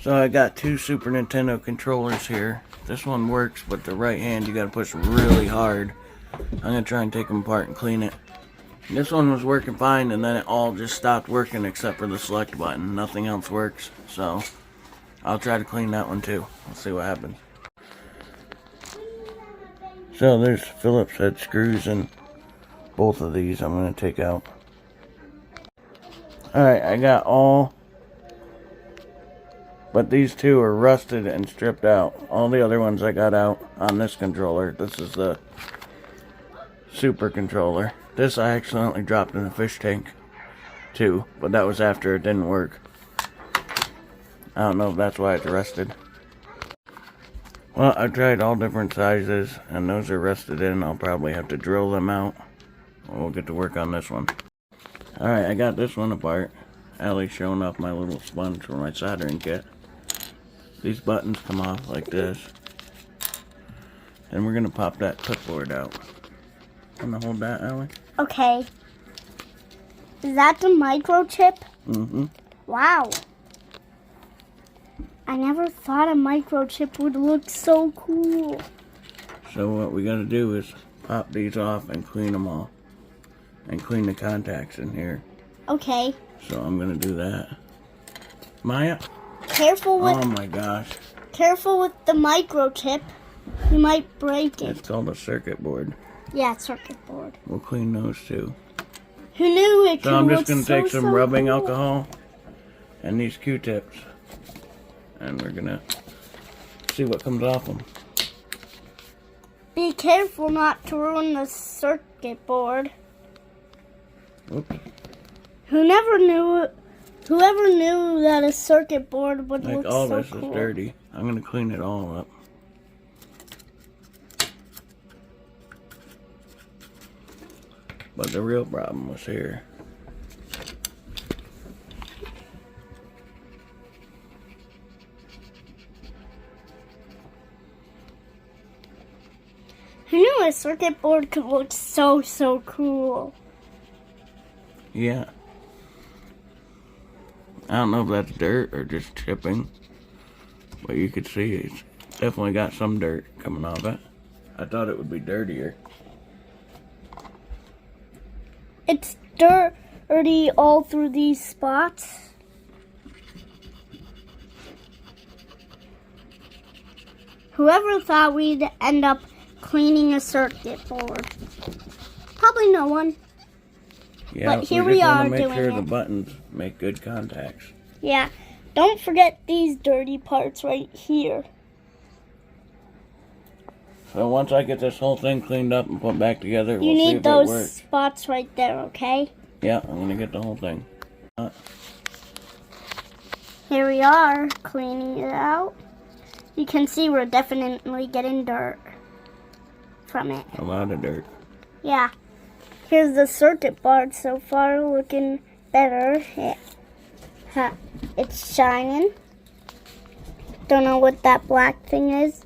So I got two Super Nintendo controllers here. This one works, but the right hand you gotta push really hard. I'm gonna try and take them apart and clean it. This one was working fine, and then it all just stopped working except for the select button. Nothing else works, so I'll try to clean that one too. Let's see what happens. So there's Phillips head screws and both of these I'm gonna take out. Alright, I got all but these two are rusted and stripped out. All the other ones I got out on this controller. This is the Super controller. This I accidentally dropped in a fish tank too, but that was after it didn't work. I don't know if that's why it's rusted. Well, I tried all different sizes and those are rusted in. I'll probably have to drill them out. We'll get to work on this one. Alright, I got this one apart. Allie's showing off my little sponge for my soldering kit. These buttons come off like this. And we're gonna pop that clipboard out. Wanna hold that, Allie? Okay. Is that the microchip? Mm-hmm. Wow. I never thought a microchip would look so cool. So what we gotta do is pop these off and clean them all. And clean the contacts in here. Okay. So I'm gonna do that. Maya? Careful with Oh my gosh. Careful with the microchip. You might break it. It's called a circuit board. Yeah, circuit board. We'll clean those too. Who knew it could So I'm look just gonna take some rubbing cool. alcohol and these Q-tips. And we're gonna see what comes off them. Be careful not to ruin the circuit board. Whoops. Whoever knew that a circuit board would Like look all so this cool. is dirty. I'm gonna clean it all up. But the real problem was here. Who knew a circuit board could look so cool? Yeah. I don't know if that's dirt or just chipping. But you could see it's definitely got some dirt coming off it. I thought it would be dirtier. It's dirty all through these spots. Whoever thought we'd end up cleaning a circuit board? Probably no one. Yeah, But here we we just are want to make doing sure it. the buttons make good contacts. Yeah. Don't forget these dirty parts right here. So once I get this whole thing cleaned up and put back together, You we'll see need if it those works. spots right there, okay? Yeah, I'm gonna get the whole thing. Here we are, cleaning it out. You can see we're definitely getting dirt from it. A lot of dirt. Yeah. Here's the circuit board so far, looking better. It's shining. Don't know what that black thing is.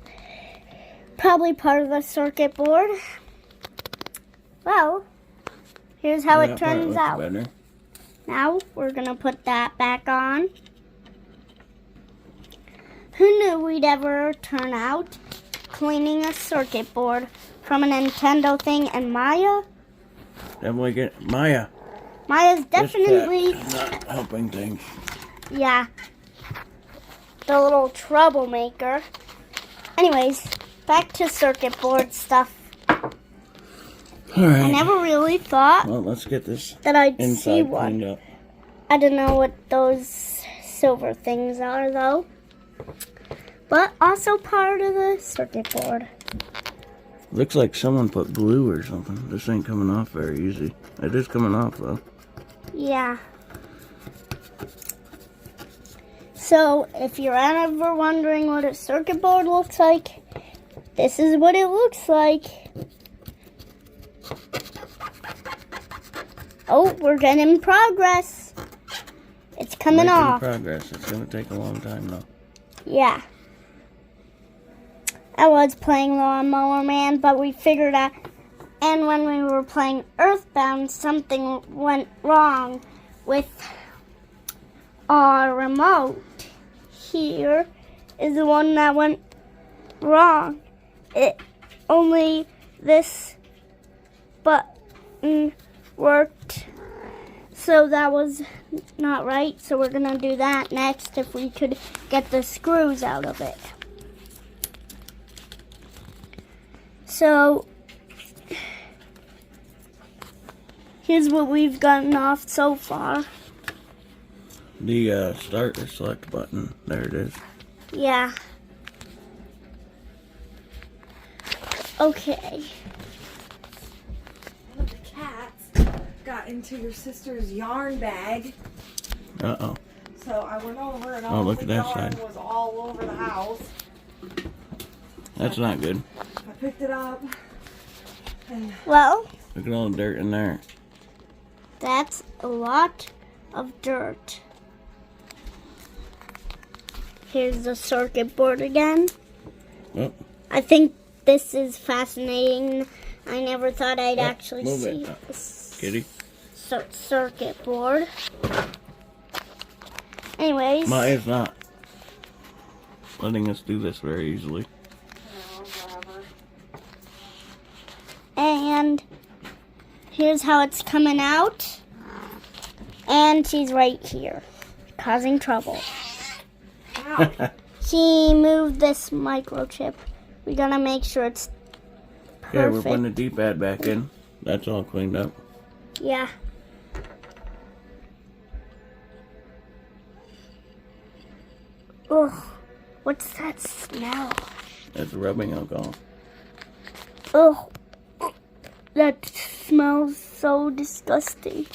Probably part of the circuit board. Well, here's how it turns out. Better. Now we're gonna put that back on. Who knew we'd ever turn out cleaning a circuit board from a Nintendo thing? And Maya? Definitely get Maya. Maya's definitely, This cat is not helping things. yeah, the little troublemaker. Anyways, back to circuit board stuff. All I right. never really thought Well, let's get this that I'd see inside one. cleaned up. I don't know what those silver things are though. But also part of the circuit board. Looks like someone put glue or something. This ain't coming off very easy. It is coming off though. Yeah. So, if you're ever wondering what a circuit board looks like, this is what it looks like. Oh, we're getting progress. It's coming Making off. progress. It's gonna take a long time though. Yeah. I was playing Lawnmower Man, but we figured out, and when we were playing Earthbound, something went wrong with our remote here is the one that went wrong. It only this button worked, so that was not right. So we're gonna do that next if we could get the screws out of it. So here's what we've gotten off so far. The start or select button. There it is. Yeah. Okay. One of the cats got into your sister's yarn bag. Uh-oh. So I went over and Oh, all look the at that yarn side. was all over the house. That's not good. I picked it up. And Well, Look at all the dirt in there. that's a lot of dirt. Here's the circuit board again. Oh, I think this is fascinating. I never thought I'd Oh, actually move see it. this kitty. circuit board. Anyways, Maya's not letting us do this very easily. whatever. and here's how it's coming out. And she's right here, causing trouble. Ow. She moved this microchip. We gotta make sure it's Yeah, we're perfect. putting the D-pad back in. That's all cleaned up. Yeah. Ugh, what's that smell? That's rubbing alcohol. Ugh, that smells so disgusting.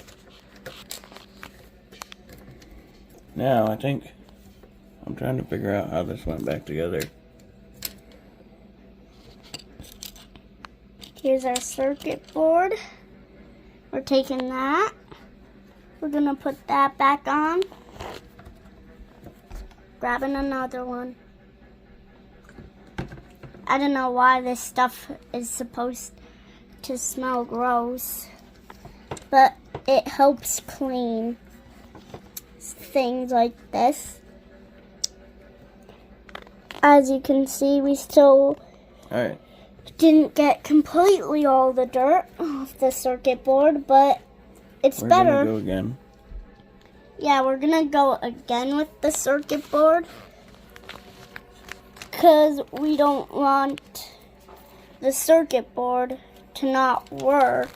Now, I think I'm trying to figure out how this went back together. Here's our circuit board. We're taking that. We're gonna put that back on. Grabbing another one. I don't know why this stuff is supposed to smell gross, but it helps clean things like this. As you can see, we still Alright, didn't get completely all the dirt off the circuit board, but it's we're better. gonna go again. Yeah, we're gonna go again with the circuit board because we don't want the circuit board to not work.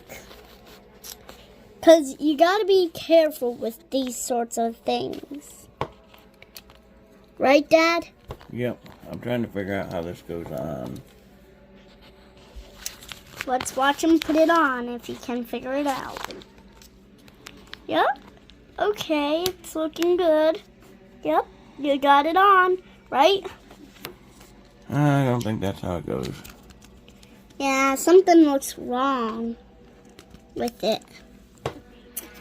Because you gotta be careful with these sorts of things. Right, Dad? Yep, I'm trying to figure out how this goes on. Let's watch him put it on if he can figure it out. Yep. Okay, it's looking good. Yep, you got it on, right? I don't think that's how it goes. Yeah, something looks wrong with it.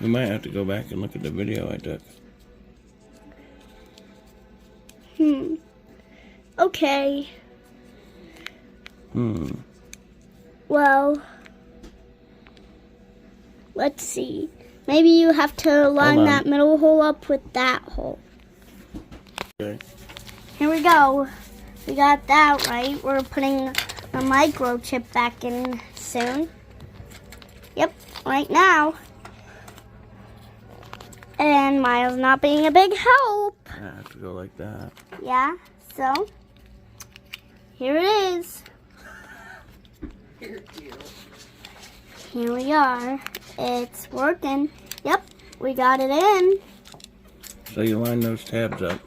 We might have to go back and look at the video I took. Okay. Well, let's see. Maybe you have to line on. that middle hole up with that hole. Okay. Here we go. We got that right. We're putting the microchip back in soon. Yep, right now. And Miles not being a big help. I have to go like that. Yeah, so here it is. You're cute. Here we are. It's working. Yep, we got it in. So you line those tabs up,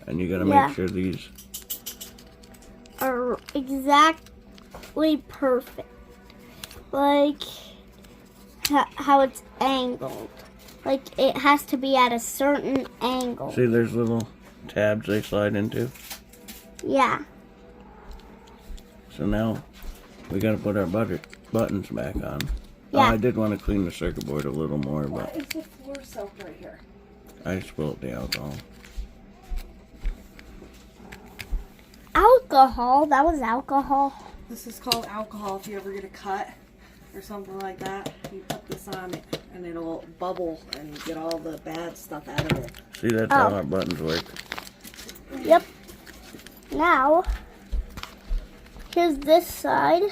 and you gotta Yeah. make sure these. Are exactly perfect. Like how it's angled. Like it has to be at a certain angle. See, there's little tabs they slide into. Yeah. So now we gotta put our buttons back on. Oh, Yeah. I did want to clean the circuit board a little more, Why but is the floor soaked right here? I spilled the alcohol. Alcohol? That was alcohol. This is called alcohol. If you ever get a cut or something like that, you put this on it and it'll bubble and get all the bad stuff out of it. See, that's how Oh. our buttons work. Yep. Now, here's this side.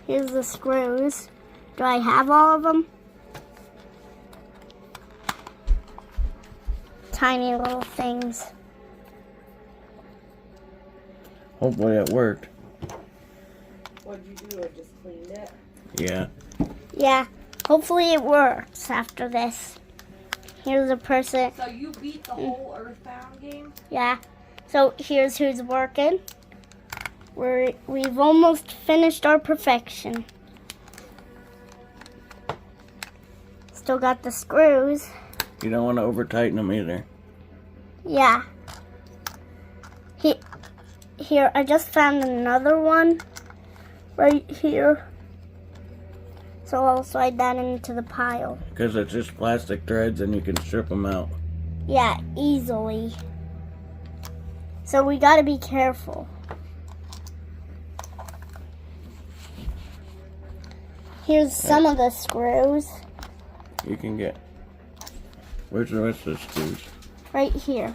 Here's the screws. Do I have all of them? Tiny little things. Hopefully it worked. What'd you do? I just cleaned it. Yeah. Yeah, hopefully it works after this. Here's a person. So you beat the whole Earthbound game? Yeah. So here's who's working. We've almost finished our perfection. Still got the screws. You don't want to over tighten them either. Yeah. Here, I just found another one right here. So I'll slide that into the pile. Because it's just plastic threads and you can strip them out. Yeah, easily. So we gotta be careful. Here's some of the screws. You can get... Where's the rest of the screws? Right here.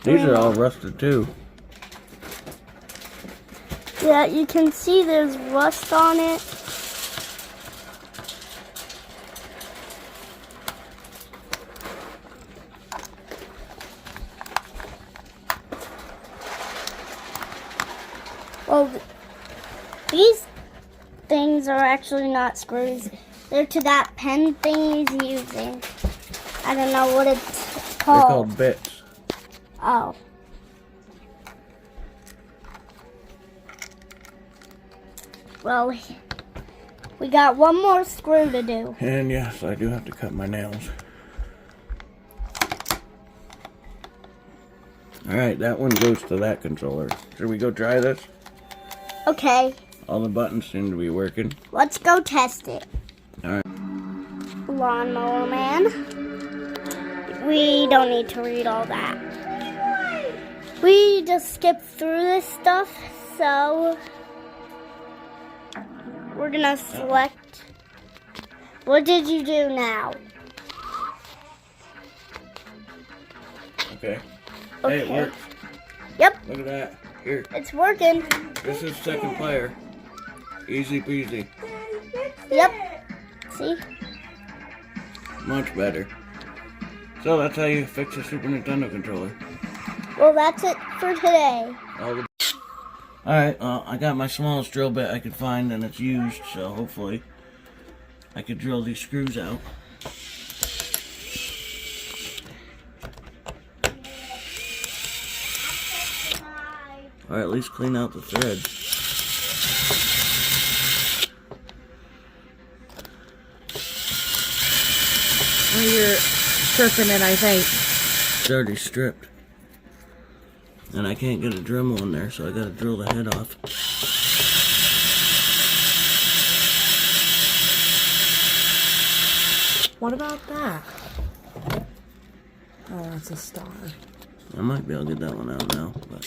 These are all rusted too. Yeah, you can see there's rust on it. Well, these things are actually not screws. They're to that pen thing he's using. I don't know what it's They're called. called bits. Oh. Well, we got one more screw to do. And yes, I do have to cut my nails. Alright, that one goes to that controller. Should we go try this? Okay, All the buttons seem to be working. let's go test it. Alright. Lawnmower Man. We don't need to read all that. We just skipped through this stuff, so we're gonna select. What did you do now? Okay. Hey, it Okay. works. Yep, Look at that. Here. it's working. This is second player. Easy peasy. Yep. See? Much better. So that's how you fix a Super Nintendo controller. Well, that's it for today. Alright, I got my smallest drill bit I could find and it's used, so hopefully I could drill these screws out. Or at least clean out the threads. Well, you're stripping it, I think. It's already stripped. And I can't get a Dremel in there, so I gotta drill the head off. What about that? Oh, that's a star. I might be able to get that one out now, but...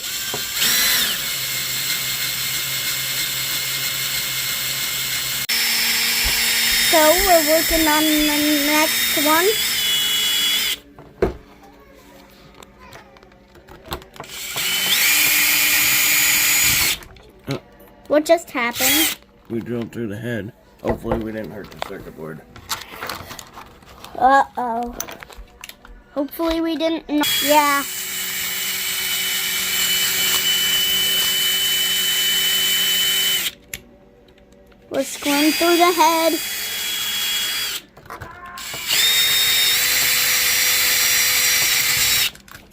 So we're working on the next one. What just happened? We drilled through the head. Hopefully we didn't hurt the circuit board. Uh-oh. Hopefully we didn't. Yeah. We're screwing through the head.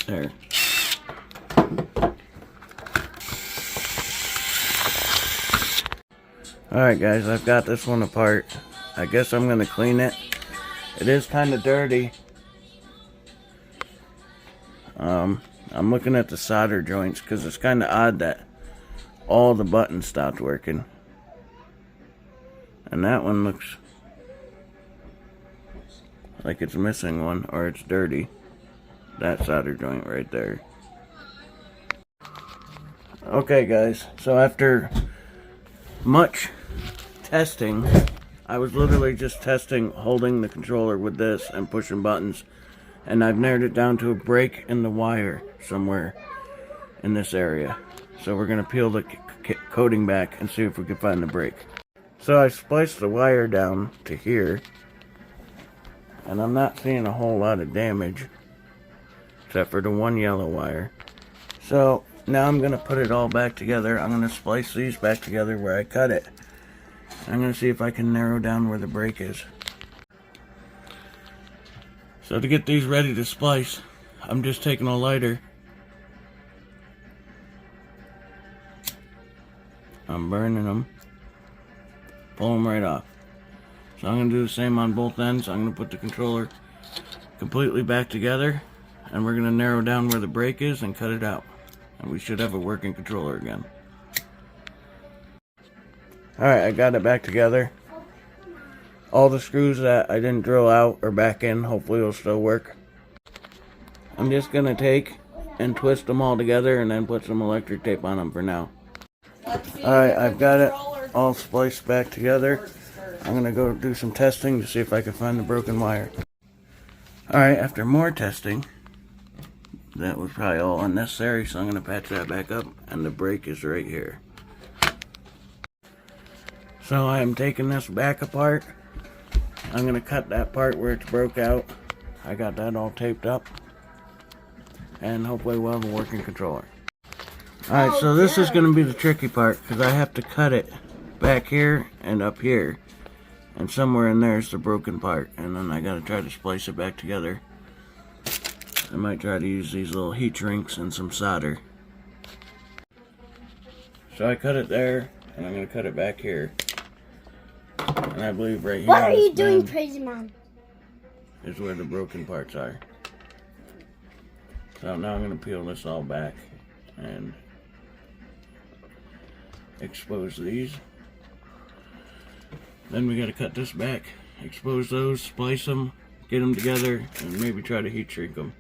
There. Alright guys, I've got this one apart. I guess I'm gonna clean it. It is kind of dirty. I'm looking at the solder joints because it's kind of odd that all the buttons stopped working. And that one looks like it's missing one or it's dirty. That solder joint right there. Okay guys, so after much testing, I was literally just testing holding the controller with this and pushing buttons, and I've narrowed it down to a break in the wire somewhere in this area. So we're going to peel the coating back and see if we can find the break. So I spliced the wire down to here, and I'm not seeing a whole lot of damage except for the one yellow wire. So now I'm going to put it all back together. I'm going to splice these back together where I cut it. I'm going to see if I can narrow down where the break is. So to get these ready to splice, I'm just taking a lighter. I'm burning them. Pull them right off. So I'm going to do the same on both ends. I'm going to put the controller completely back together, and we're going to narrow down where the break is and cut it out. And we should have a working controller again. Alright, I got it back together. All the screws that I didn't drill out are back in. Hopefully it'll still work. I'm just going to take and twist them all together and then put some electric tape on them for now. Alright, I've got it all spliced back together. I'm going to go do some testing to see if I can find the broken wire. Alright, after more testing, that was probably all unnecessary, so I'm going to patch that back up, and the break is right here. So I am taking this back apart. I'm going to cut that part where it's broke out. I got that all taped up, and hopefully we'll have a working controller. Alright, so this is going to be the tricky part, because I have to cut it back here and up here. And somewhere in there is the broken part, and then I got to try to splice it back together. I might try to use these little heat shrinks and some solder. So I cut it there, and I'm going to cut it back here. And I believe right here. What are you doing, Crazy Mom? Is where the broken parts are. So now I'm going to peel this all back and expose these. Then we got to cut this back, expose those, splice them, get them together, and maybe try to heat shrink them.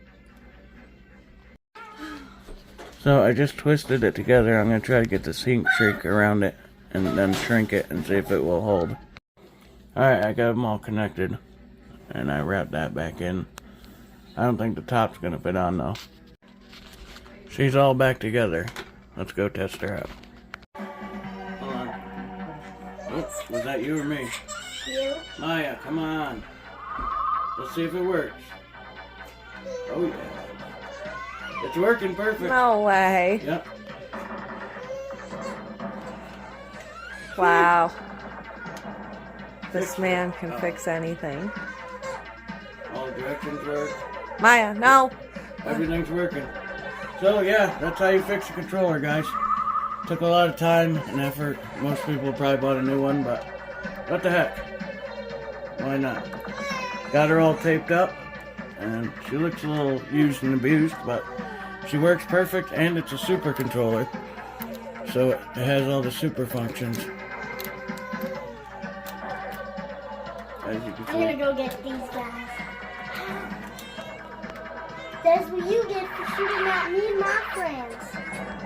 So I just twisted it together. I'm going to try to get the heat shrink around it and then shrink it and see if it will hold. Alright, I got them all connected, and I wrapped that back in. I don't think the top's going to fit on though. She's all back together. Let's go test her out. Hold on. Oops, was that you or me? You. Maya, come on. Let's see if it works. Oh yeah. It's working perfect. No way. Yep. Wow. This man can fix anything. All the directions work. Maya, no. Everything's working. So yeah, that's how you fix a controller, guys. Took a lot of time and effort. Most people probably bought a new one, but what the heck? Why not? Got her all taped up, and she looks a little used and abused, but she works perfect, and it's a super controller. So it has all the super functions. As you can I'm see. gonna go get these guys. That's what you get for shooting at me and my friends.